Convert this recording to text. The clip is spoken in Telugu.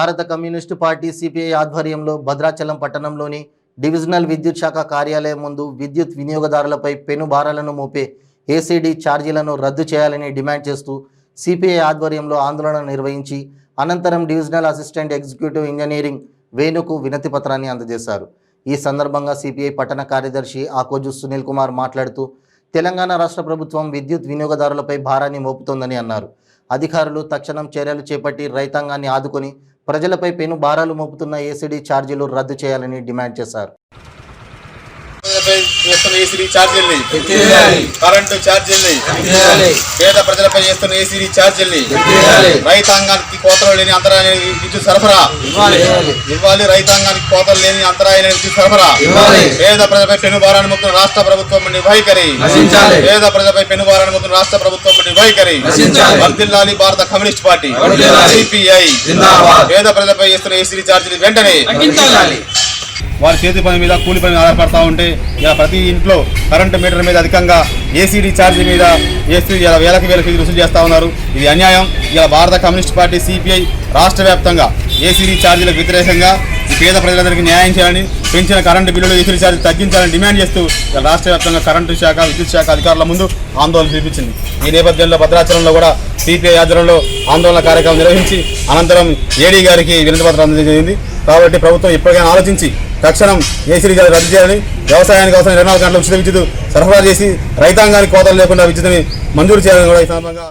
భారత కమ్యూనిస్టు పార్టీ సిపిఐ ఆధ్వర్యంలో భద్రాచలం పట్టణంలోని డివిజనల్ విద్యుత్ శాఖ కార్యాలయం ముందు విద్యుత్ వినియోగదారులపై పెను భారాలను మోపే ఏసీడీ ఛార్జీలను రద్దు చేయాలని డిమాండ్ చేస్తూ సిపిఐ ఆధ్వర్యంలో ఆందోళన నిర్వహించి అనంతరం డివిజనల్ అసిస్టెంట్ ఎగ్జిక్యూటివ్ ఇంజనీరింగ్ వేణుకు వినతి పత్రాన్ని అందజేశారు। ఈ సందర్భంగా సిపిఐ పట్టణ కార్యదర్శి ఆకోజు సునీల్ కుమార్ మాట్లాడుతూ తెలంగాణ రాష్ట్ర ప్రభుత్వం విద్యుత్ వినియోగదారులపై భారాన్ని మోపుతోందని అన్నారు। అధికారులు తక్షణం చర్యలు చేపట్టి రైతాంగాన్ని ఆదుకొని ప్రజలపై పెను భారాలు మోపుతున్న ఏసీడీ ఛార్జీలు రద్దు చేయాలని డిమాండ్ చేశారు। ఏసీడీ ఛార్జీల్ని కరెంటు ఛార్జీల్ని పేద ప్రజలపై చేస్తున్న ఏసీడీ ఛార్జీల్ని రైతాంగానికి కోతలు లేని అంతరాయ విద్యుత్ సరఫరా ఇవ్వాలి। రైతాంగానికి కోతలు లేని అంతరాయ విద్యుత్ సరఫరా పేద ప్రజలపై పెను భారాన్ని మోపుతున్న రాష్ట్ర ప్రభుత్వం వైఖరి పేద ప్రజలపై పెను భారాన్ని మోపుతున్న రాష్ట్ర ప్రభుత్వం వైఖరి వర్ధిల్లాలి భారత కమ్యూనిస్ట్ పార్టీ సిపిఐ పేద ప్రజలపై చేస్తున్న ఏసీడీ ఛార్జీలు వెంటనే వారి చేతి పని మీద కూలి పని ఆధారపడతా ఉంటే ఇలా ప్రతి ఇంట్లో కరెంటు మీటర్ మీద అధికంగా ఏసీడీ ఛార్జీ మీద వేలకి ఫీజు వసూలు చేస్తూ ఉన్నారు। ఇది అన్యాయం। ఇలా భారత కమ్యూనిస్ట్ పార్టీ సిపిఐ రాష్ట్ర వ్యాప్తంగా ఏసీడీ ఛార్జీలకు వ్యతిరేకంగా ఈ పేద ప్రజలందరికీ న్యాయం చేయాలని, పెంచిన కరెంటు బిల్లులు ఏసీడీ ఛార్జీ తగ్గించాలని డిమాండ్ చేస్తూ రాష్ట్ర వ్యాప్తంగా కరెంటు శాఖ విద్యుత్ శాఖ అధికారుల ముందు ఆందోళన చూపించింది। ఈ నేపథ్యంలో భద్రాచలంలో కూడా సిపిఐ ఆధ్వర్యంలో ఆందోళన కార్యక్రమం నిర్వహించి అనంతరం ఏడీ గారికి వినతి పత్రం అందజేసింది। కాబట్టి ప్రభుత్వం ఇప్పటికైనా ఆలోచించి తక్షణం ఏసీడీ ఛార్జీ రద్దు చేయాలని, వ్యవసాయానికి అవసరం 24 గంటల ఉచిత విద్యుత్ సరఫరా చేసి రైతాంగానికి కోతలు లేకుండా విద్యుత్ని మంజూరు చేయాలని కూడా ఈ సందర్భంగా